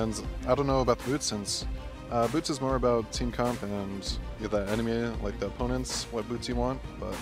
And I don't know about the boots, since boots is more about team comp and the enemy, like the opponents, what boots you want. But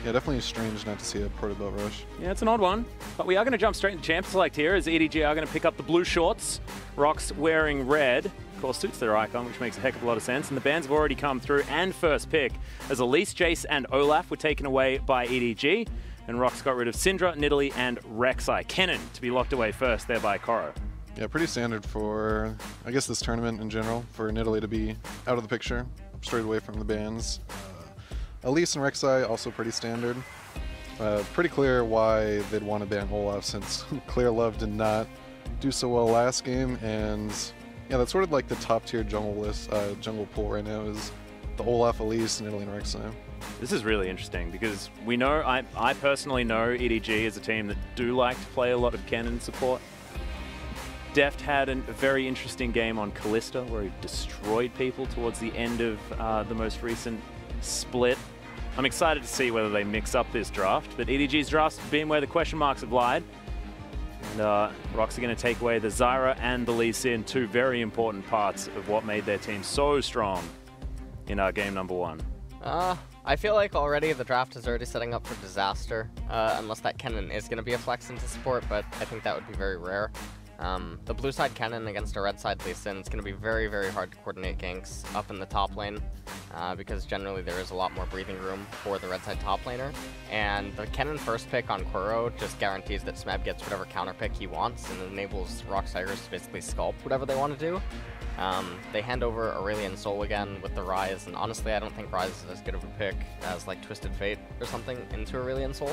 yeah, definitely strange not to see a proto belt rush. Yeah, it's an odd one. But we are going to jump straight into champ select here, as EDG are going to pick up the blue shorts. Rox wearing red. Of course, suits their icon, which makes a heck of a lot of sense. And the bans have already come through, and first pick, as Elise, Jace, and Olaf were taken away by EDG. And Rox got rid of Syndra, Nidalee, and Rek'Sai. Kennen to be locked away first there by Kuro. Yeah, pretty standard for, I guess, this tournament in general, for Nidalee to be out of the picture, straight away from the bans. Elise and Rek'Sai also pretty standard. Pretty clear why they'd want to ban Olaf, since ClearLove did not do so well last game, and yeah, that's sort of like the top tier jungle list, jungle pool right now is the Olaf, Elise, Nidalee, and Rek'Sai. This is really interesting because we know, I personally know EDG is a team that do like to play a lot of Kennen support. Deft had a very interesting game on Kalista where he destroyed people towards the end of the most recent split. I'm excited to see whether they mix up this draft, but EDG's draft's been where the question marks have lied. And Rox are going to take away the Zyra and the Lee Sin, two very important parts of what made their team so strong in our game number 1. I feel like already the draft is already setting up for disaster, unless that Kennen is going to be a flex into support, but I think that would be very rare. The blue side Kennen against a red side Lee Sin, it's going to be very, very hard to coordinate ganks up in the top lane, because generally there is a lot more breathing room for the red side top laner. And the Kennen first pick on Kuro just guarantees that Smeb gets whatever counter pick he wants and enables Rox Tigers to basically sculpt whatever they want to do. They hand over Aurelion Sol again with the Ryze, and honestly I don't think Ryze is as good of a pick as like Twisted Fate or something into Aurelion Sol.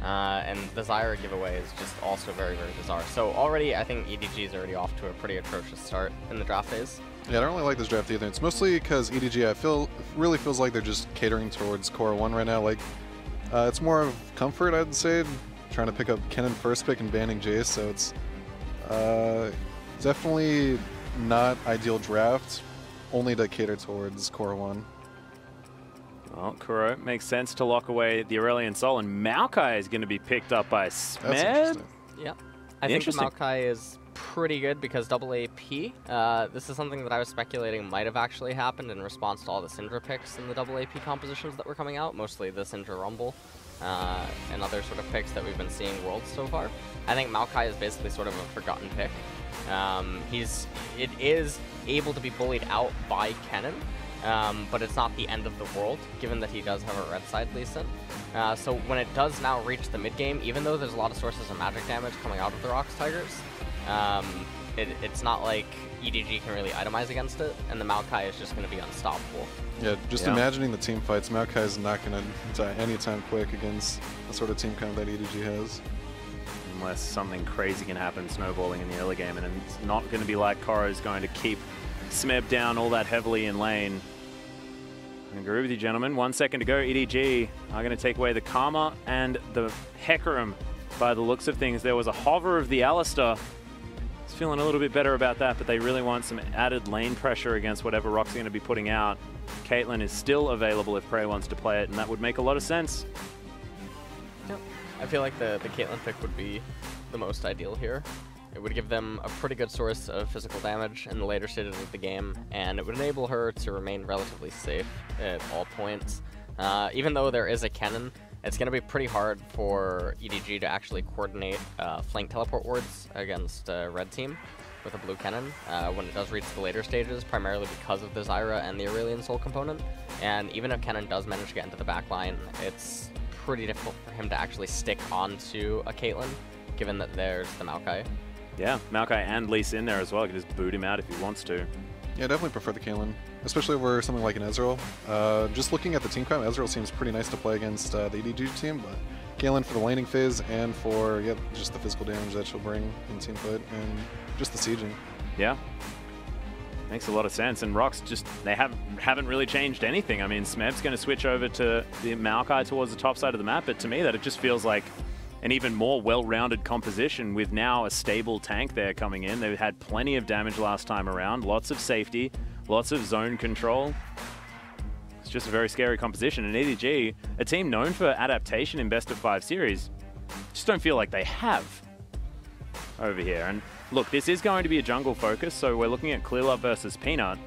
And the Zyra giveaway is just also very, very bizarre. So already I think EDG is already off to a pretty atrocious start in the draft phase. Yeah, I don't really like this draft either. It's mostly because EDG, really feels like they're just catering towards Core 1 right now. Like, it's more of comfort, I'd say, trying to pick up Kennen first pick and banning Jace, so it's definitely not ideal draft, only to cater towards Core 1. Well, Kuro makes sense to lock away the Aurelion Sol, and Maokai is going to be picked up by Smeb. That's interesting. Yeah, I think Maokai is pretty good because double AP. This is something that I was speculating might have actually happened in response to all the Syndra picks in the double AP compositions that were coming out, mostly the Syndra Rumble and other sort of picks that we've been seeing Worlds so far. I think Maokai is basically sort of a forgotten pick. It is able to be bullied out by Kennen, but it's not the end of the world, given that he does have a red side Lee Sin. So when it does now reach the mid game, even though there's a lot of sources of magic damage coming out of the Rox Tigers, it's not like EDG can really itemize against it, and the Maokai is just going to be unstoppable. Yeah, just imagining the team fights, Maokai is not going to die anytime quick against the sort of team comp that EDG has. Unless something crazy can happen snowballing in the early game, and it's not going to be like Kuro's going to keep Smeb down all that heavily in lane. I agree with you, gentlemen. 1 second to go. EDG are going to take away the Karma and the Hecarim. By the looks of things, there was a hover of the Alistar. He's feeling a little bit better about that, but they really want some added lane pressure against whatever Rox are going to be putting out. Caitlyn is still available if Prey wants to play it, and that would make a lot of sense. Yep. I feel like the Caitlyn pick would be the most ideal here. It would give them a pretty good source of physical damage in the later stages of the game, and it would enable her to remain relatively safe at all points. Even though there is a Kennen, it's going to be pretty hard for EDG to actually coordinate flank teleport wards against red team with a blue Kennen when it does reach the later stages, primarily because of the Zyra and the Aurelion Sol component. And even if Kennen does manage to get into the back line, it's pretty difficult for him to actually stick onto a Caitlyn, given that there's the Maokai. Yeah, Maokai and Lee Sin there as well. He can just boot him out if he wants to. Yeah, definitely prefer the Caitlyn, especially over something like an Ezreal. Just looking at the team comp, Ezreal seems pretty nice to play against the EDG team, but Caitlyn for the laning phase and for just the physical damage that she'll bring in team fight and just the sieging. Yeah, makes a lot of sense. And Rox just, they haven't really changed anything. I mean, Smeb's going to switch over to the Maokai towards the top side of the map, but to me that it just feels like an even more well-rounded composition with now a stable tank there coming in. They had plenty of damage last time around, lots of safety, lots of zone control. It's just a very scary composition. And EDG, a team known for adaptation in best of 5 series, just don't feel like they have over here. And look, this is going to be a jungle focus, so we're looking at ClearLove versus Peanut.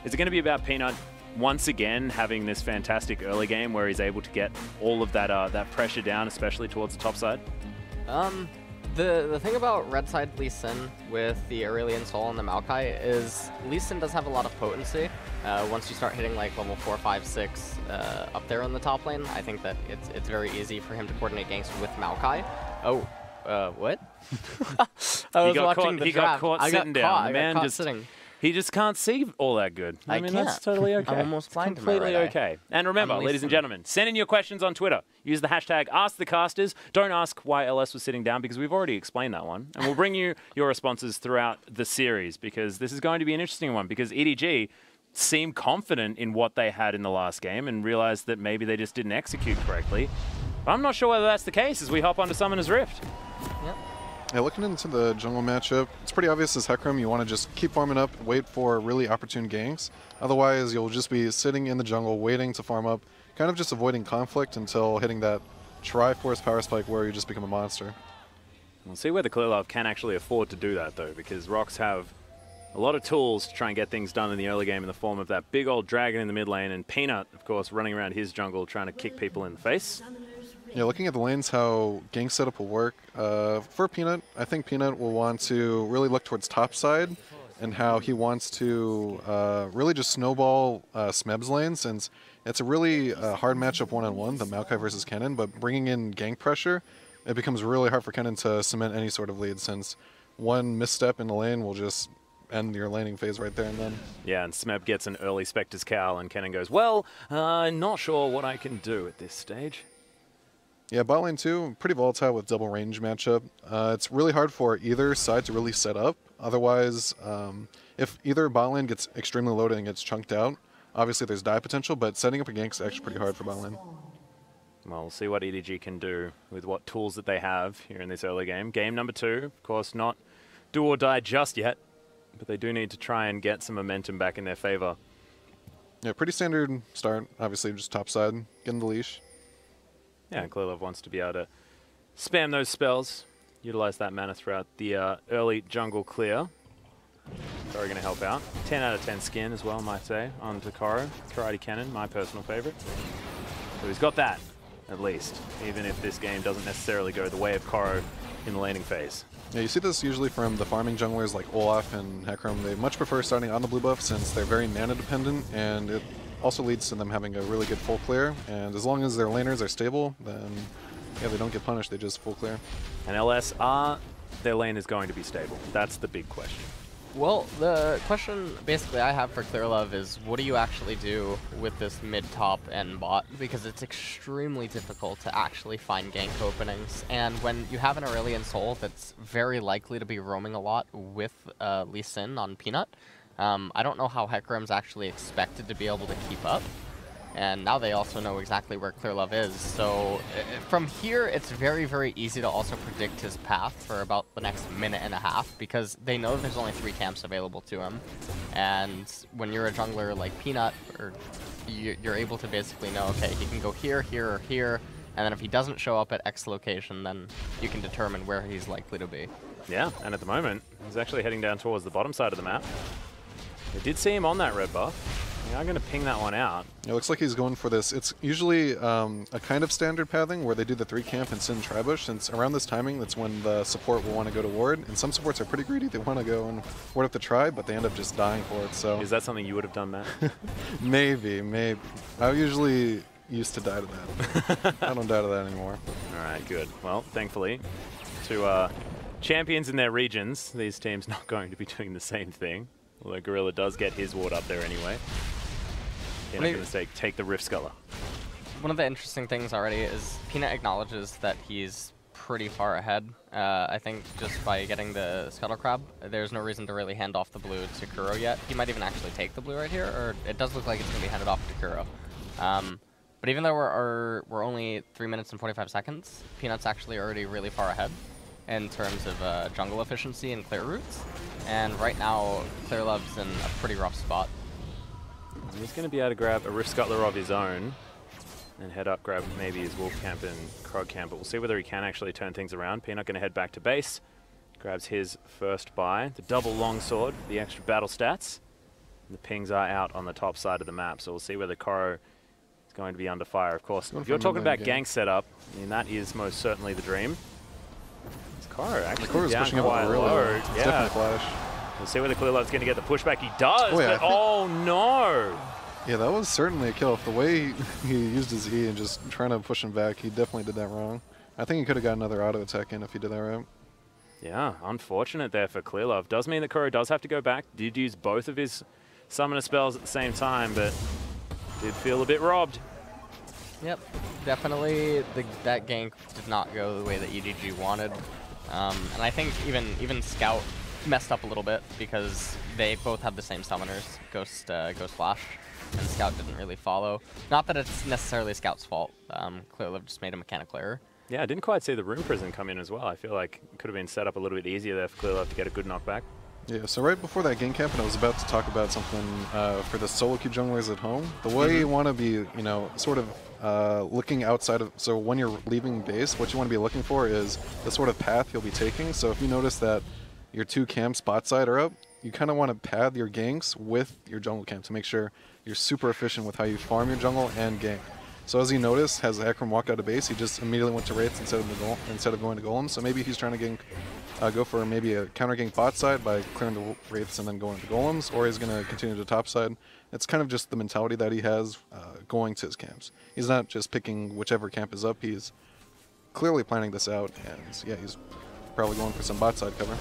Is it going to be about Peanut once again having this fantastic early game where he's able to get all of that that pressure down, especially towards the top side? The thing about red side Lee Sin with the Aurelion Sol and the Maokai is Lee Sin does have a lot of potency. Once you start hitting like level 4, 5, 6 up there in the top lane, I think that it's very easy for him to coordinate ganks with Maokai. Oh, what? I was watching the draft. Got caught sitting down. The man just sitting. He just can't see all that good. I mean, that's totally okay. I'm almost blind. Completely okay. And remember, ladies and gentlemen, send in your questions on Twitter. Use the hashtag #AskTheCasters. Don't ask why LS was sitting down because we've already explained that one. And we'll bring you your responses throughout the series because this is going to be an interesting one because EDG seemed confident in what they had in the last game and realized that maybe they just didn't execute correctly. But I'm not sure whether that's the case as we hop onto Summoner's Rift. Yep. Yeah, looking into the jungle matchup, it's pretty obvious as Hecarim, you want to just keep farming up, wait for really opportune ganks. Otherwise, you'll just be sitting in the jungle, waiting to farm up, kind of just avoiding conflict until hitting that Triforce power spike where you just become a monster. We'll see whether ClearLove can actually afford to do that, though, because Rox have a lot of tools to try and get things done in the early game in the form of that big old dragon in the mid lane, and Peanut, of course, running around his jungle trying to kick people in the face. Yeah, looking at the lanes, how gank setup will work. For Peanut, I think Peanut will want to really look towards top side and how he wants to really just snowball Smeb's lane since it's a really hard matchup one-on-one, the Maokai versus Kennen, but bringing in gank pressure, it becomes really hard for Kennen to cement any sort of lead since one misstep in the lane will just end your laning phase right there and then. Yeah, and Smeb gets an early Spectre's Cowl and Kennen goes, well, not sure what I can do at this stage. Yeah, bot lane too, pretty volatile with double range matchup. It's really hard for either side to really set up. Otherwise, if either bot lane gets extremely loaded and gets chunked out, obviously there's die potential, but setting up a gank is actually pretty hard for bot lane. Well, we'll see what EDG can do with what tools that they have here in this early game. Game number 2, of course, not do or die just yet, but they do need to try and get some momentum back in their favor. Yeah, pretty standard start. Obviously, just top side, getting the leash. Yeah, and ClearLove wants to be able to spam those spells, utilize that mana throughout the early jungle clear. Very going to help out. 10 out of 10 skin as well, I might say, on Kuro. Karate Kennen, my personal favorite. So he's got that, at least, even if this game doesn't necessarily go the way of Kuro in the laning phase. Yeah, you see this usually from the farming junglers like Olaf and Hecarim. They much prefer starting on the blue buff since they're very mana dependent, and it also leads to them having a really good full clear. And as long as their laners are stable, then yeah, they don't get punished, they just full clear. And LS, their lane is going to be stable? That's the big question. Well, the question basically I have for ClearLove is what do you actually do with this mid-top and bot? Because it's extremely difficult to actually find gank openings. And when you have an Aurelion Sol that's very likely to be roaming a lot with Lee Sin on Peanut, I don't know how Hecarim's actually expected to be able to keep up. And now they also know exactly where ClearLove is. So from here, it's very, very easy to also predict his path for about the next minute and a half because they know there's only 3 camps available to him. And when you're a jungler like Peanut, you're able to basically know, okay, he can go here, here, or here. And then if he doesn't show up at X location, then you can determine where he's likely to be. Yeah, and at the moment, he's actually heading down towards the bottom side of the map. They did see him on that red buff. They are going to ping that one out. It looks like he's going for this. It's usually a kind of standard pathing where they do the 3 camp and Sin Tribush, since around this timing, that's when the support will want to go to ward. And some supports are pretty greedy. They want to go and ward up the tribe, but they end up just dying for it. So is that something you would have done, Matt? Maybe. I usually used to die to that. I don't die to that anymore. All right, good. Well, thankfully, to champions in their regions, these teams not going to be doing the same thing. Although Gorilla does get his ward up there anyway. They're not going to take the Rift Sculler. One of the interesting things already is Peanut acknowledges that he's pretty far ahead. I think just by getting the Scuttle Crab, there's no reason to really hand off the blue to Kuro yet. He might even actually take the blue right here, or it does look like it's going to be handed off to Kuro. But even though we're only 3 minutes and 45 seconds, Peanut's actually already really far ahead in terms of jungle efficiency and clear routes. And right now, ClearLove's in a pretty rough spot. He's going to be able to grab a Rift Scuttler of his own and head up, grab maybe his Wolf Camp and Krog Camp, but we'll see whether he can actually turn things around. Peanut going to head back to base. grabs his first buy. The double longsword, the extra battle stats. And the pings are out on the top side of the map, so we'll see whether Kuro is going to be under fire. Of course, if you're talking about gank setup, I mean, that is most certainly the dream. It's Kuro actually down quite low. It's definitely flash. We'll see whether ClearLove's going to get the pushback. He does, oh, yeah, but oh no! Yeah, that was certainly a kill. The way he used his E and just trying to push him back, he definitely did that wrong. I think he could have got another auto attack in if he did that right. Yeah, unfortunate there for ClearLove. Does mean that Kuro does have to go back. Did use both of his summoner spells at the same time, but did feel a bit robbed. Yep, definitely that gank did not go the way that EDG wanted. And I think even Scout messed up a little bit because they both have the same summoners, Ghost Flash, and Scout didn't really follow. Not that it's necessarily Scout's fault. ClearLove just made a mechanical error. Yeah, I didn't quite see the Rune Prison come in as well. I feel like it could have been set up a little bit easier there for ClearLove to get a good knockback. Yeah, so right before that gank camp, and I was about to talk about something for the solo queue junglers at home. The way you want to be, you know, sort of looking outside of, so when you're leaving base, what you want to be looking for is the sort of path you'll be taking. So if you notice that your two camps bot side are up, you kind of want to pad your ganks with your jungle camp to make sure you're super efficient with how you farm your jungle and gank. So as you notice, as Hecarim walked out of base, he just immediately went to Wraiths instead of going to Golems. So maybe he's trying to gank, go for maybe a counter gank bot side by clearing the Wraiths and then going to Golems, or he's going to continue to top side. It's kind of just the mentality that he has going to his camps. He's not just picking whichever camp is up. He's clearly planning this out, and yeah, he's probably going for some bot side cover.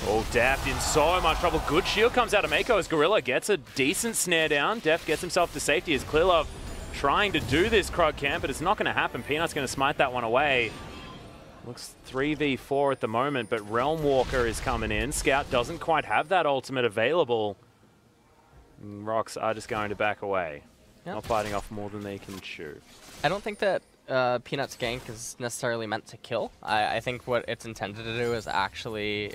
Oh, Deft in so much trouble. Good shield comes out of Meiko as Gorilla gets a decent snare down. Deft gets himself to safety as ClearLove trying to do this Krug camp, but it's not going to happen. Peanut's going to smite that one away. Looks 3v4 at the moment, but Realm Walker is coming in. Scout doesn't quite have that ultimate available. And Rox are just going to back away. Yep. Not fighting off more than they can chew. I don't think that Peanut's gank is necessarily meant to kill. I think what it's intended to do is actually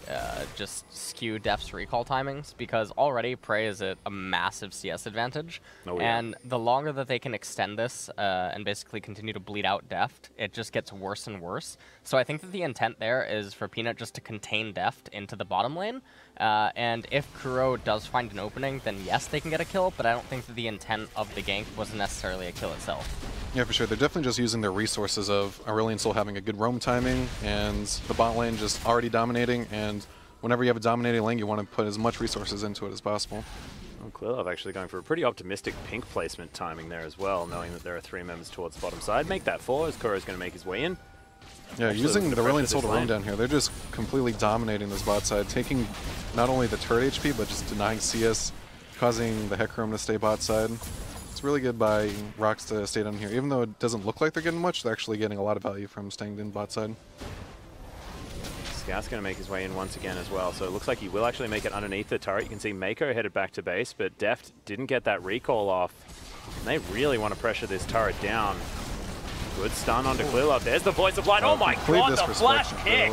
just skew Deft's recall timings, because already Prey is at a massive CS advantage. Oh, yeah. And the longer that they can extend this and basically continue to bleed out Deft, it just gets worse and worse. So I think that the intent there is for Peanut just to contain Deft into the bottom lane. And if Kuro does find an opening, then yes, they can get a kill, but I don't think that the intent of the gank was necessarily a kill itself. Yeah, for sure. They're definitely just using their resources of Aurelion Sol having a good roam timing and the bot lane just already dominating, and whenever you have a dominating lane, you want to put as much resources into it as possible. Well, ClearLove actually going for a pretty optimistic pink placement timing there as well, knowing that there are 3 members towards the bottom side. Make that 4 as Kuro's going to make his way in. Yeah, actually, using the Aurelion Sol to roam down here, they're just completely dominating this bot side, taking not only the turret HP, but just denying CS, causing the Hecarim to stay bot side. It's really good by Rox to stay down here. Even though it doesn't look like they're getting much, they're actually getting a lot of value from staying in bot side. Scout's going to make his way in once again as well, so it looks like he will actually make it underneath the turret. You can see Meiko headed back to base, but Deft didn't get that recall off. And they really want to pressure this turret down. Good stun onto ClearLove. There's the Voice of Light. Oh my god, the flash kick!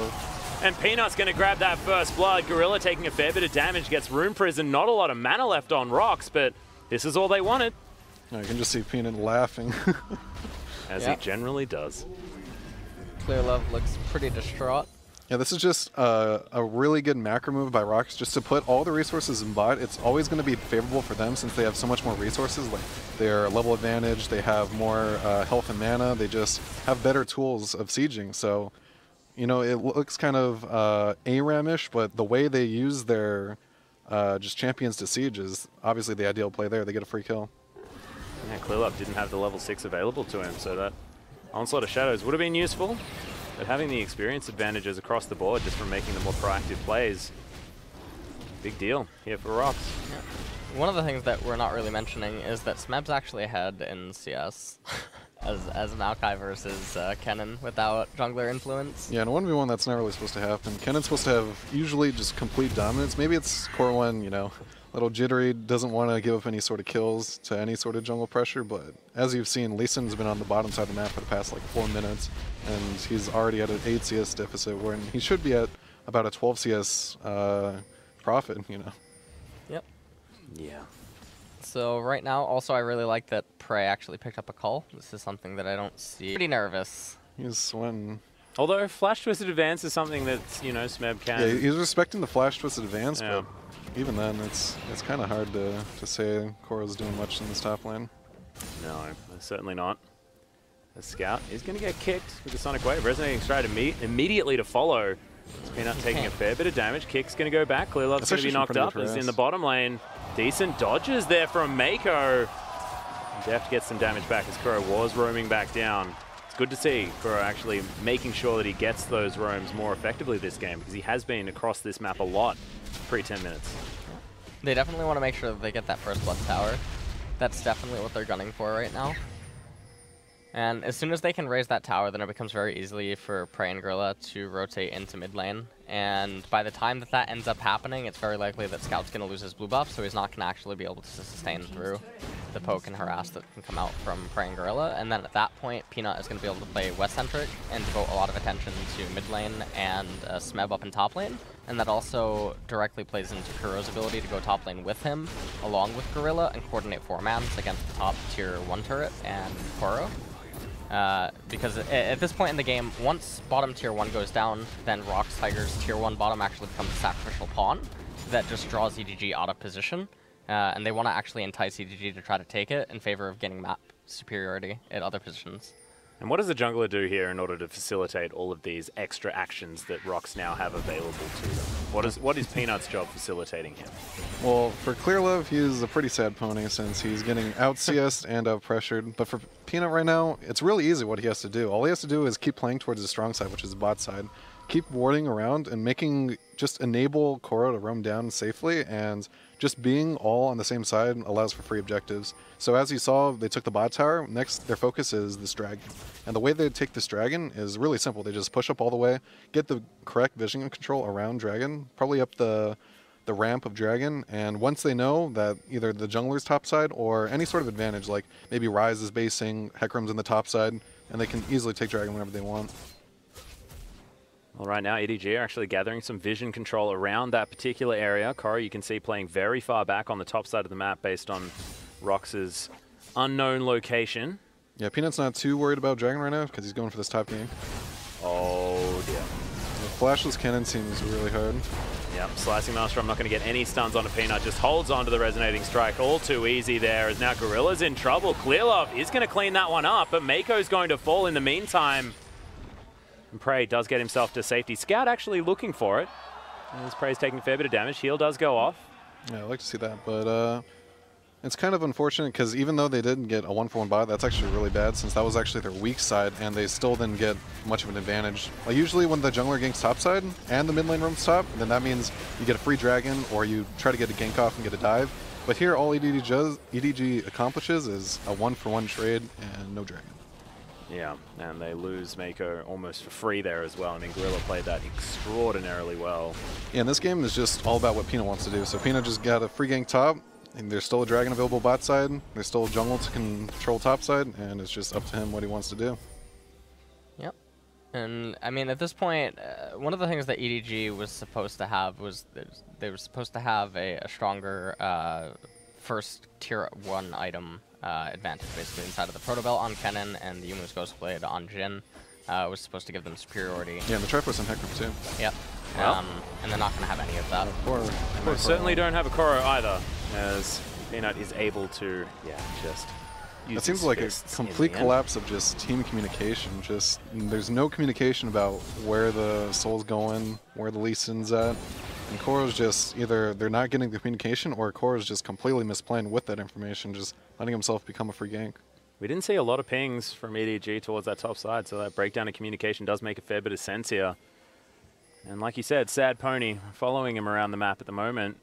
And Peanut's going to grab that first blood. Gorilla taking a fair bit of damage, gets Rune Prison. Not a lot of mana left on Rox, but this is all they wanted. You can just see Peanut laughing. As he generally does. ClearLove looks pretty distraught. Yeah, this is just a really good macro move by Rox, just to put all the resources in bot. It's always going to be favorable for them since they have so much more resources. Like their level advantage, they have more health and mana, they just have better tools of sieging. So, you know, it looks kind of ARAM-ish, but the way they use their just champions to siege is obviously the ideal play there. They get a free kill. Yeah, ClearLove didn't have the level 6 available to him, so that Onslaught of Shadows would have been useful. But having the experience advantages across the board just from making the more proactive plays, big deal here for Rox. Yeah. One of the things that we're not really mentioning is that Smeb's actually ahead in CS as Maokai versus Kennen without jungler influence. Yeah, in a 1v1 that's not really supposed to happen. Kennen's supposed to have usually just complete dominance. Maybe it's core 1, you know, a little jittery, doesn't want to give up any sort of kills to any sort of jungle pressure, but as you've seen, Lee Sin's been on the bottom side of the map for the past like 4 minutes, and he's already at an 8 CS deficit, where he should be at about a 12 CS profit, you know. Yep. Yeah. So right now, also I really like that Prey actually picked up a call. This is something that I don't see. Pretty nervous. He's sweating. Although flash twisted advance is something that's, you know, Smeb can. Yeah, he's respecting the flash twisted advance, Yeah. but even then, it's kind of hard to say Kuro's doing much in this top lane. No, certainly not. The scout is going to get kicked with the Sonic Wave. Resonating Stride immediately to follow. Peanut taking a fair bit of damage. Kick's going to go back. ClearLove's going to be knocked up. As in the bottom lane. Decent dodges there from Meiko. Deft gets some damage back as Kuro was roaming back down. It's good to see Kuro actually making sure that he gets those roams more effectively this game, because he has been across this map a lot pre-10 minutes. They definitely want to make sure that they get that first blood tower. That's definitely what they're gunning for right now. And as soon as they can raise that tower, then it becomes very easy for Prey and Gorilla to rotate into mid lane. And by the time that that ends up happening, it's very likely that Scout's going to lose his blue buff, so he's not going to actually be able to sustain through the poke and harass that can come out from Prey and Gorilla. And then at that point, Peanut is going to be able to play West-centric and devote a lot of attention to mid lane and Smeb up in top lane. And that also directly plays into Kuro's ability to go top lane with him, along with Gorilla, and coordinate 4-mans against the top tier 1 turret and Kuro. Because at this point in the game, once bottom tier 1 goes down, then Rox Tigers tier 1 bottom actually becomes a sacrificial pawn that just draws EDG out of position. And they want to actually entice EDG to try to take it in favor of getting map superiority at other positions. And what does the jungler do here in order to facilitate all of these extra actions that Rox now have available to them? What is Peanut's job facilitating him? Well, for ClearLove, he's a pretty sad pony since he's getting out CS'd and out pressured. But for Peanut right now, it's really easy what he has to do. All he has to do is keep playing towards the strong side, which is the bot side. Keep warding around and just enable Kuro to roam down safely, and just being all on the same side allows for free objectives. So as you saw, they took the bot tower. Next, their focus is this dragon. And the way they take this dragon is really simple. They just push up all the way, get the correct vision control around dragon, probably up the ramp of dragon, and once they know that either the jungler's top side or any sort of advantage, like maybe Ryze is basing, Hecarim's in the top side, and they can easily take dragon whenever they want. Well, right now, EDG are actually gathering some vision control around that particular area. Kuro, you can see playing very far back on the top side of the map based on Rox's unknown location. Yeah, Peanut's not too worried about dragon right now because he's going for this top gank. Oh, dear. The flashless Kennen seems really hard. Yep, Slicing Master, I'm not going to get any stuns onto Peanut, just holds on to the Resonating Strike. All too easy there, as now Gorilla's in trouble. ClearLove is going to clean that one up, but Meiko's going to fall in the meantime. And Prey does get himself to safety. Scout actually looking for it. As Prey's taking a fair bit of damage, heal does go off. Yeah, I'd like to see that, but it's kind of unfortunate because even though they didn't get a 1-for-1 bot, that's actually really bad since that was actually their weak side, and they still didn't get much of an advantage. Like usually when the jungler ganks top side and the mid lane roams top, then that means you get a free dragon or you try to get a gank off and get a dive. But here all EDG accomplishes is a 1-for-1 trade and no dragon. Yeah, and they lose Meiko almost for free there as well. I mean, Gorilla played that extraordinarily well. Yeah, and this game is just all about what Peanut wants to do. So Peanut just got a free gank top, and there's still a dragon available bot side, there's still a jungle to control top side, and it's just up to him what he wants to do. Yep. And, I mean, at this point, one of the things that EDG was supposed to have was they were supposed to have a stronger first tier 1 item advantage, basically, inside of the Proto Belt on Kennen and the Yumu's Ghostblade on Jhin. Was supposed to give them superiority. Yeah, and the Triforce and Hecarim too. Yep. Well. And they're not going to have any of that. Or certainly don't have a Kuro either, as Peanut is able to, just use That seems his like a fists in complete the end. collapse of just team communication. Just there's no communication about where the Soul's going, where the Lee Sin's at. And Kuro's just either they're not getting the communication or Kuro's just completely misplaying with that information, just letting himself become a free gank. We didn't see a lot of pings from EDG towards that top side, so that breakdown of communication does make a fair bit of sense here. And like you said, sad pony following him around the map at the moment,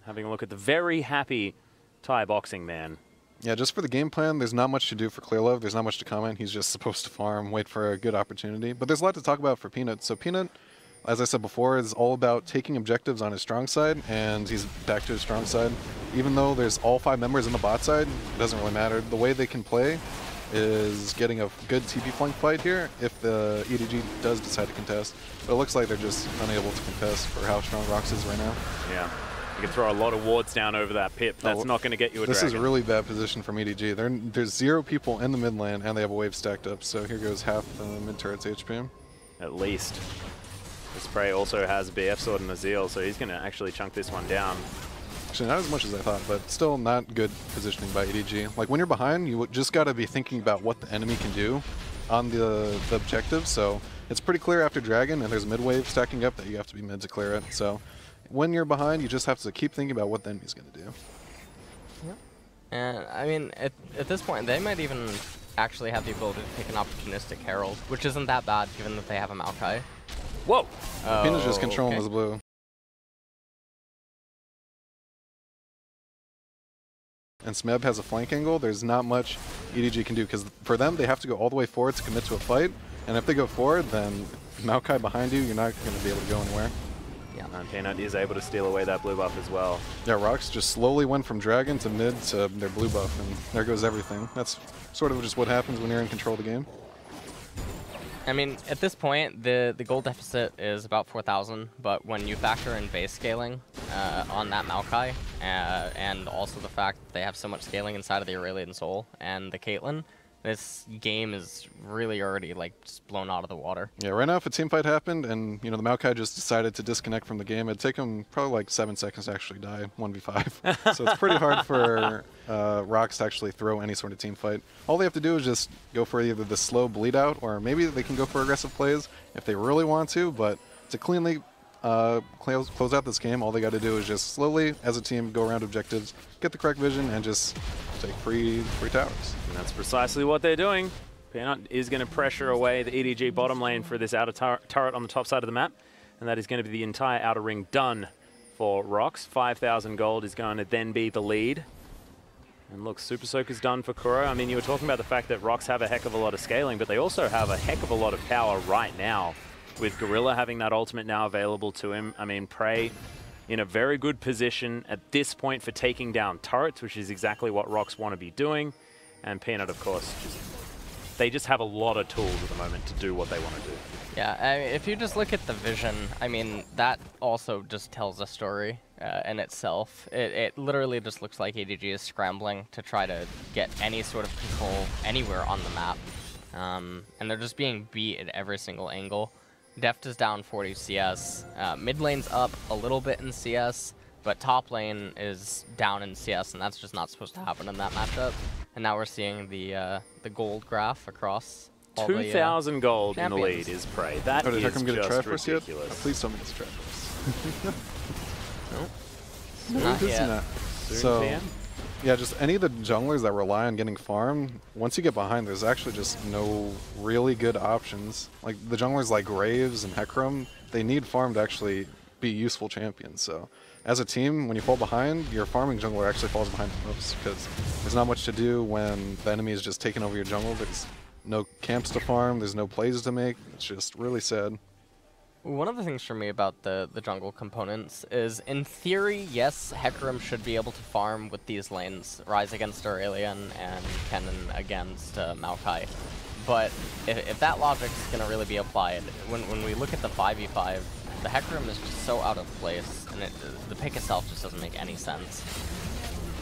having a look at the very happy Thai boxing man. Yeah, just for the game plan, there's not much to do for ClearLove. There's not much to comment. He's just supposed to farm, wait for a good opportunity. But there's a lot to talk about for Peanut. So Peanut, as I said before, is all about taking objectives on his strong side, and he's back to his strong side. Even though there's all 5 members in the bot side, it doesn't really matter. The way they can play is getting a good TP flank fight here if the EDG does decide to contest. But it looks like they're just unable to contest for how strong Rox is right now. Yeah. You can throw a lot of wards down over that pip. That's not going to get you a This dragon. is a really bad position from EDG. There's 0 people in the mid lane, and they have a wave stacked up. So here goes half the mid turret's HP. at least. This Prey also has a BF Sword and a Zeal, so he's going to actually chunk this one down. Actually, not as much as I thought, but still not good positioning by EDG. Like, when you're behind, you just got to be thinking about what the enemy can do on the objective, so it's pretty clear after Dragon, and there's mid wave stacking up that you have to be mid to clear it. So when you're behind, you just have to keep thinking about what the enemy's going to do. Yeah. And, I mean, at this point, they might even actually have the ability to pick an opportunistic Herald, which isn't that bad, given that they have a Maokai. Whoa! Pena's just controlling his blue. And Smeb has a flank angle. There's not much EDG can do, because for them, they have to go all the way forward to commit to a fight. And if they go forward, then Maokai behind you, you're not going to be able to go anywhere. Yeah, and Peanut is able to steal away that blue buff as well. Yeah, Rox just slowly went from Dragon to mid to their blue buff, and there goes everything. That's sort of just what happens when you're in control of the game. I mean, at this point, the gold deficit is about 4,000, but when you factor in base scaling on that Maokai, and also the fact that they have so much scaling inside of the Aurelion Sol and the Caitlyn, this game is really already like just blown out of the water. Yeah, right now if a team fight happened and the Maokai just decided to disconnect from the game, it'd take him probably like 7 seconds to actually die 1v5. So it's pretty hard for Rox to actually throw any sort of team fight. All they have to do is just go for either the slow bleed out, or maybe they can go for aggressive plays if they really want to, but to cleanly close out this game, all they got to do is just slowly, as a team, go around objectives, get the correct vision, and just take free towers. And that's precisely what they're doing. Peanut is going to pressure away the EDG bottom lane for this outer turret on the top side of the map, and that is going to be the entire outer ring done for Rox. 5,000 gold is going to then be the lead. And look, Super Soak is done for Kuro. I mean, you were talking about the fact that Rox have a heck of a lot of scaling, but they also have a heck of a lot of power right now. With Gorilla having that ultimate now available to him, I mean, Prey in a very good position at this point for taking down turrets, which is exactly what Rox want to be doing. And Peanut, of course, they just have a lot of tools at the moment to do what they want to do. Yeah, I mean, if you just look at the vision, I mean, that also just tells a story in itself. It literally just looks like EDG is scrambling to try to get any sort of control anywhere on the map. And they're just being beat at every single angle. Deft is down 40 CS. Mid lane's up a little bit in CS, but top lane is down in CS, and that's just not supposed to happen in that matchup. And now we're seeing the gold graph across all 2,000 gold champions. In the lead is Prey. That is Hecarim get a just try first yet? ridiculous. Oh, please tell me it's a try first. Nope. Not yet. Not. Soon So, PM? yeah, just any of the junglers that rely on getting farm, once you get behind, there's actually just no really good options. Like, the junglers like Graves and Hecarim, they need farm to actually be useful champions. So, as a team, when you fall behind, your farming jungler actually falls behind the most, because there's not much to do when the enemy is just taking over your jungle. There's no camps to farm, there's no plays to make. It's just really sad. One of the things for me about the jungle components is, in theory, yes, Hecarim should be able to farm with these lanes, Ryze against Aurelion and Kennen against Maokai. But if that logic is going to really be applied, when we look at the 5v5, the Hecarim is just so out of place, and the pick itself just doesn't make any sense.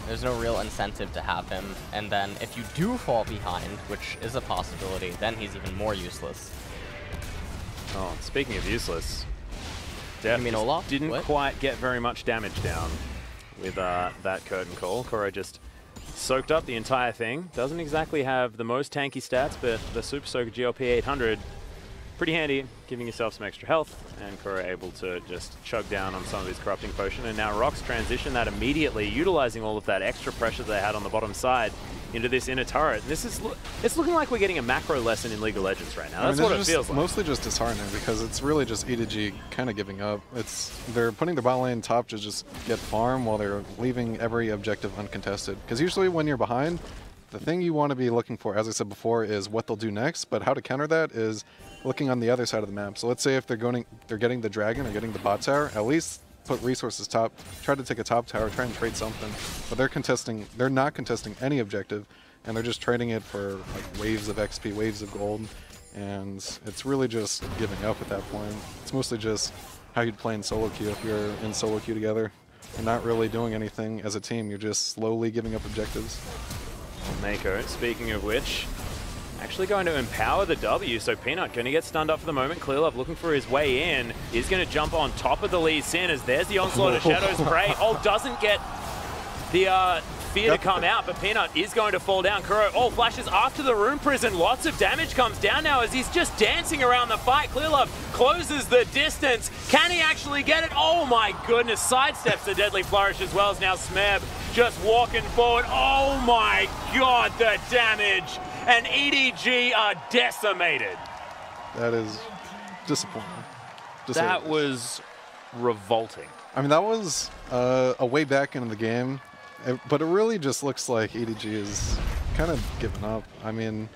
There's no real incentive to have him, and then if you do fall behind, which is a possibility, then he's even more useless. Oh, speaking of useless, Deft didn't quite get very much damage down with that curtain call. Kuro just soaked up the entire thing. Doesn't exactly have the most tanky stats, but the Super Soaker GLP 800, pretty handy, giving yourself some extra health, and Kuro able to just chug down on some of his corrupting potion. And now Rox transition that immediately, utilizing all of that extra pressure they had on the bottom side into this inner turret. And this is it's looking like we're getting a macro lesson in League of Legends right now. That's what it feels like. Mostly just disheartening, because it's really just EDG kind of giving up. They're putting their bot lane top to just get farm while they're leaving every objective uncontested. Because usually when you're behind, the thing you want to be looking for, as I said before, is what they'll do next. But how to counter that is looking on the other side of the map. So let's say if they're getting the dragon or getting the bot tower, at least put resources top, try to take a top tower, try and trade something. But they're not contesting any objective, and they're just trading it for like waves of XP, waves of gold, and it's really just giving up at that point. It's mostly just how you'd play in solo queue if you're in solo queue together. You're not really doing anything as a team, you're just slowly giving up objectives. Meiko, speaking of which, actually going to empower the W, so Peanut going to get stunned up for the moment. ClearLove looking for his way in. He's going to jump on top of the Lee Sin as there's the onslaught of Shadow Spray. Oh, doesn't get the fear to come out, but Peanut is going to fall down. Kuro, flashes after the Rune Prison. Lots of damage comes down now as he's just dancing around the fight. ClearLove closes the distance. Can he actually get it? Oh my goodness, sidesteps the Deadly Flourish as well as now Smeb just walking forward. Oh my god, the damage! And EDG are decimated. That is disappointing. That was revolting. I mean, that was a way back into the game. But it really just looks like EDG is kind of giving up. I mean,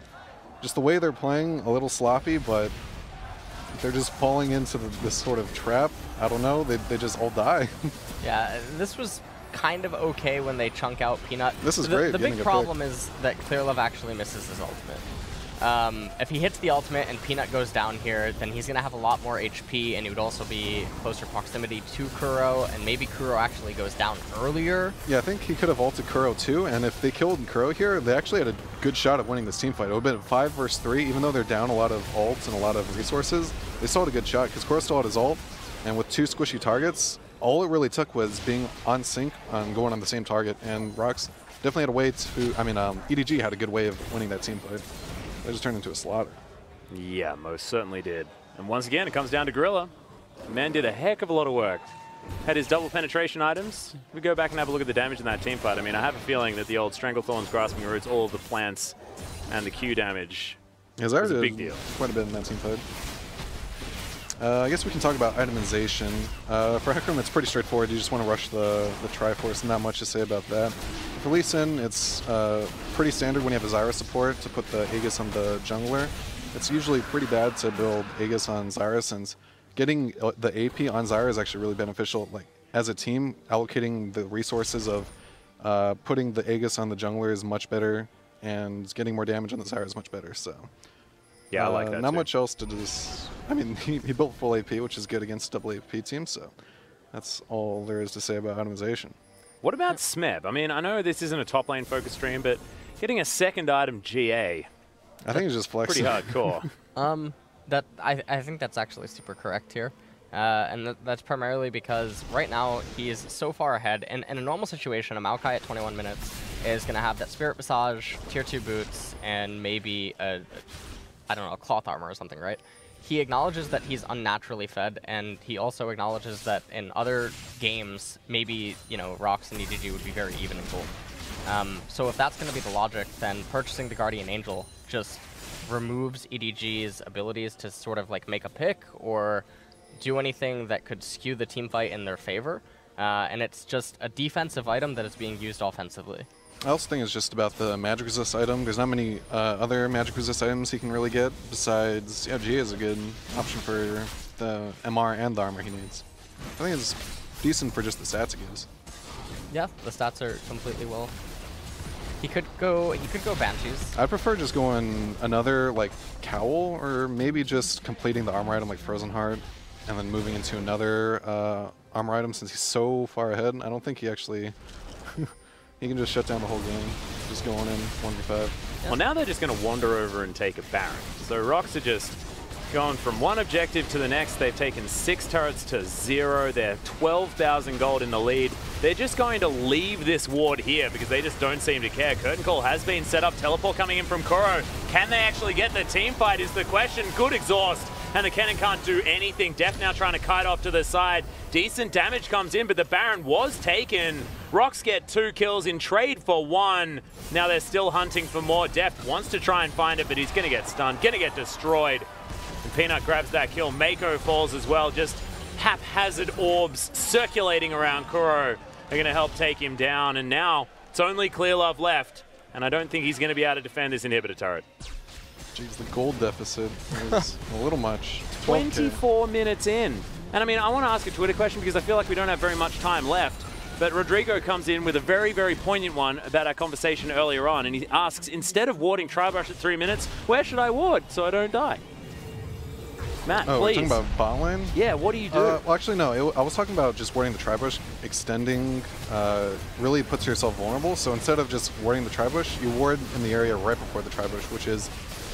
just the way they're playing, a little sloppy, but they're just falling into this sort of trap. I don't know, they just all die. Yeah, this was kind of okay when they chunk out Peanut. This is great. The big problem is that ClearLove actually misses his ultimate. If he hits the ultimate and Peanut goes down here, then he's going to have a lot more HP, and he would also be closer proximity to Kuro, and maybe Kuro actually goes down earlier. Yeah, I think he could have ulted Kuro too, and if they killed Kuro here, they actually had a good shot at winning this team fight. It would have been 5 versus 3, even though they're down a lot of ults and a lot of resources. They still had a good shot, because Kuro still had his ult, and with 2 squishy targets, all it really took was being on sync and going on the same target, and Rox definitely had a way to, EDG had a good way of winning that team fight. They just turned into a slaughter. Yeah, most certainly did. And once again, it comes down to Gorilla. The man did a heck of a lot of work. Had his double penetration items. If we go back and have a look at the damage in that team fight, I mean, I have a feeling that the old Stranglethorns, Grasping Roots, all of the plants, and the Q damage is a big deal. Quite a bit in that team fight. I guess we can talk about itemization. For Hecarim, it's pretty straightforward. You just want to rush the Triforce. Not much to say about that. For Lee Sin, it's pretty standard when you have a Zyra support to put the Aegis on the jungler. It's usually pretty bad to build Aegis on Zyra, since getting the AP on Zyra is actually really beneficial. Like, as a team, allocating the resources of putting the Aegis on the jungler is much better, and getting more damage on the Zyra is much better. So yeah, I like that Not too. much else to do. I mean, he built full AP, which is good against double AP teams, so that's all there is to say about itemization. What about Smeb? I mean, I know this isn't a top lane focus stream, but getting a second item GA, I think it's just flexing. Pretty hardcore. I think that's actually super correct here. And that's primarily because right now he is so far ahead. And in a normal situation, a Maokai at 21 minutes is going to have that Spirit Visage, Tier 2 boots, and maybe I don't know, a cloth armor or something, right? He acknowledges that he's unnaturally fed, and he also acknowledges that in other games, maybe, you know, Rox and EDG would be very even in gold. So if that's going to be the logic, then purchasing the Guardian Angel just removes EDG's abilities to sort of like make a pick or do anything that could skew the team fight in their favor. And it's just a defensive item that is being used offensively. I also think it's just about the magic resist item. There's not many other magic resist items he can really get besides, yeah, G is a good option for the MR and the armor he needs. I think it's decent for just the stats it gives. Yeah, the stats are completely well. He could go Banshees. I prefer just going another like Cowl, or maybe just completing the armor item like Frozen Heart and then moving into another armor item, since he's so far ahead. I don't think he actually he can just shut down the whole game, just going in 1v5. Yeah. Well, now they're just going to wander over and take a Baron. So Rox are just going from one objective to the next. They've taken 6 turrets to 0. They're 12,000 gold in the lead. They're just going to leave this ward here because they just don't seem to care. Curtain Call has been set up. Teleport coming in from Kuro. Can they actually get the team fight is the question. Good exhaust. And the Kennen can't do anything. Deft now trying to kite off to the side. Decent damage comes in, but the Baron was taken. Rox get 2 kills in trade for 1. Now they're still hunting for more. Deft wants to try and find it, but he's going to get stunned, going to get destroyed. And Peanut grabs that kill. Meiko falls as well. Just haphazard orbs circulating around Kuro. They're going to help take him down. And now it's only ClearLove left. And I don't think he's going to be able to defend this inhibitor turret. Jeez, the gold deficit is a little much. 24 minutes in. And I mean, I want to ask a Twitter question because I feel like we don't have very much time left. But Rodrigo comes in with a very, very poignant one about our conversation earlier on. And he asks, instead of warding Tri-Brush at 3 minutes, where should I ward so I don't die? Matt, please. We're talking about bot lane? Yeah, what do you do? Well, actually, no. I was talking about just warding the Tri-Brush. Extending really puts yourself vulnerable. So instead of just warding the Tri-Brush, you ward in the area right before the Tri-Brush, which is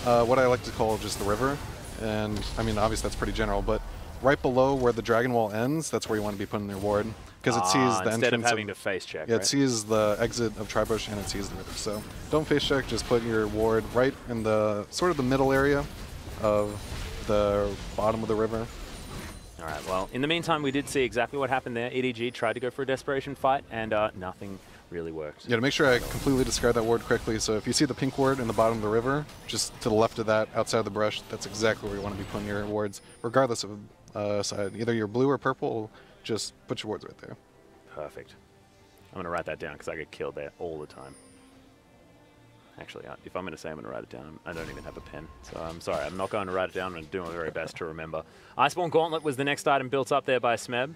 what I like to call just the river. And I mean, obviously that's pretty general, but right below where the dragon wall ends, that's where you want to be putting your ward. Because it sees the instead entrance of having to face check. Yeah, right? it sees the exit of Tribush and it sees the river. So don't face check, just put your ward right in the sort of the middle area of the bottom of the river. All right, well, in the meantime, we did see exactly what happened there. EDG tried to go for a desperation fight, and nothing really worked. Yeah, to make sure I completely describe that ward correctly, so if you see the pink ward in the bottom of the river, just to the left of that, outside of the brush, that's exactly where you want to be putting your wards, regardless of side. Either you're blue or purple, just put your wards right there. Perfect. I'm going to write that down because I get killed there all the time. Actually, if I'm going to say I'm going to write it down, I don't even have a pen. So I'm sorry, I'm not going to write it down. I'm going to do my very best to remember. Iceborne Gauntlet was the next item built up there by Smeb.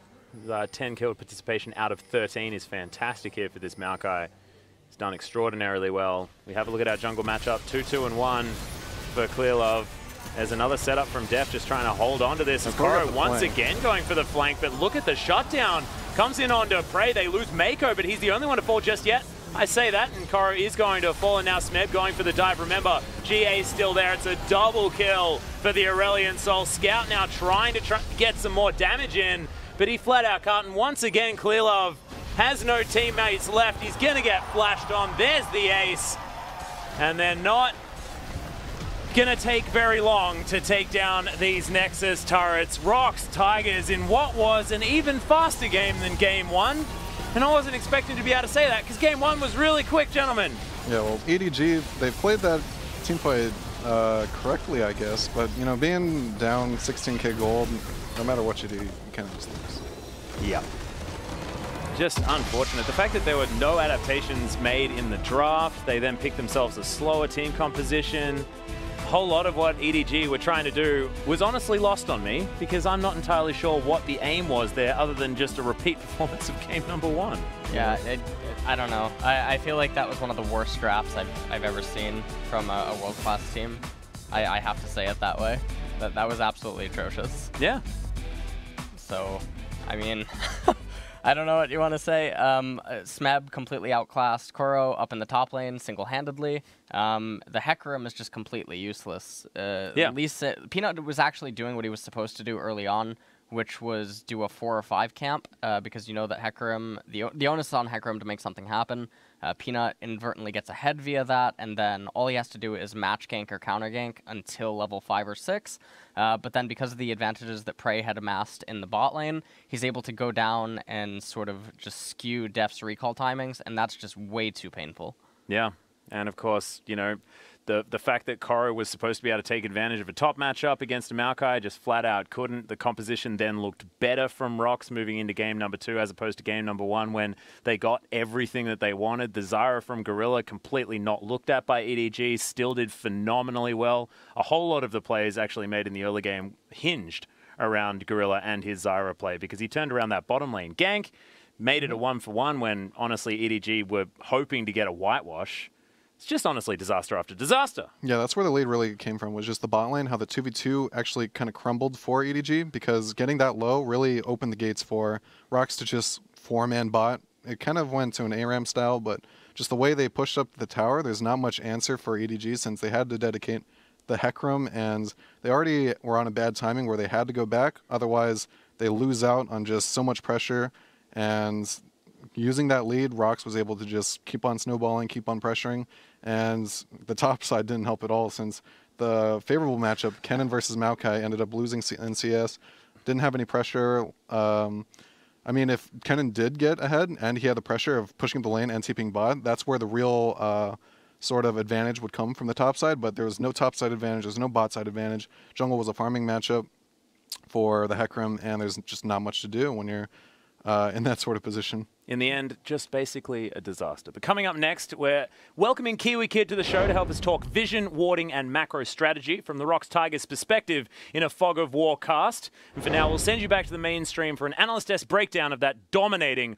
10 kill participation out of 13 is fantastic here for this Maokai. He's done extraordinarily well. We have a look at our jungle matchup. 2-2-1 for ClearLove. There's another setup from Deft just trying to hold on to this. And Kuro once again going for the flank, but look at the shutdown. Comes in onto Prey. They lose Meiko, but he's the only one to fall just yet. I say that, and Kuro is going to fall, and now Smeb going for the dive. Remember, GA is still there. It's a double kill for the Aurelion Sol. Scout now trying to get some more damage in, but he flat out can't. And once again, ClearLove has no teammates left. He's going to get flashed on. There's the ace. And they're not going to take very long to take down these Nexus turrets. Rox Tigers in what was an even faster game than Game 1. And I wasn't expecting to be able to say that because Game 1 was really quick, gentlemen. Yeah, well, EDG, they played that team play correctly, I guess. But, you know, being down 16k gold, no matter what you do, you kind of just lose. Yeah. Just unfortunate. The fact that there were no adaptations made in the draft, they then picked themselves a slower team composition. A whole lot of what EDG were trying to do was honestly lost on me because I'm not entirely sure what the aim was there other than just a repeat performance of game number 1. Yeah, I don't know. I feel like that was one of the worst drafts I've ever seen from a world-class team. I have to say it that way. That was absolutely atrocious. Yeah. So, I mean, I don't know what you want to say. Smeb completely outclassed Kuro up in the top lane single-handedly. The Hecarim is just completely useless. At least Peanut was actually doing what he was supposed to do early on, which was do a 4 or 5 camp, because you know that Hecarim, the onus is on Hecarim to make something happen. Peanut inadvertently gets ahead via that, and then all he has to do is match gank or counter gank until level 5 or 6. But then because of the advantages that Prey had amassed in the bot lane, he's able to go down and sort of just skew Deft's recall timings, and that's just way too painful. Yeah, and of course, you know, the fact that Kuro was supposed to be able to take advantage of a top matchup against a Maokai just flat out couldn't. The composition then looked better from Rox moving into game number 2 as opposed to game number 1 when they got everything that they wanted. The Zyra from Gorilla completely not looked at by EDG, still did phenomenally well. A whole lot of the plays actually made in the early game hinged around Gorilla and his Zyra play because he turned around that bottom lane gank, made it a 1-for-1 when honestly EDG were hoping to get a whitewash. It's just honestly disaster after disaster. Yeah, that's where the lead really came from, was just the bot lane, how the 2v2 actually kind of crumbled for EDG, because getting that low really opened the gates for Rox to just 4-man bot. It kind of went to an ARAM style, but just the way they pushed up the tower, there's not much answer for EDG since they had to dedicate the Hecarim, and they already were on a bad timing where they had to go back. Otherwise, they lose out on just so much pressure, and using that lead, Rox was able to just keep on snowballing, keep on pressuring, and the top side didn't help at all since the favorable matchup, Kennen versus Maokai, ended up losing NCS, didn't have any pressure. I mean, if Kennen did get ahead and he had the pressure of pushing the lane and TPing bot, that's where the real sort of advantage would come from the top side, but there was no top side advantage, there's no bot side advantage. Jungle was a farming matchup for the Hecarim, and there's just not much to do when you're in that sort of position. In the end, just basically a disaster. But coming up next, we're welcoming Kiwi Kid to the show to help us talk vision, warding, and macro strategy from the Rox Tigers perspective in a Fog of War cast. And for now, we'll send you back to the mainstream for an Analyst Desk breakdown of that dominating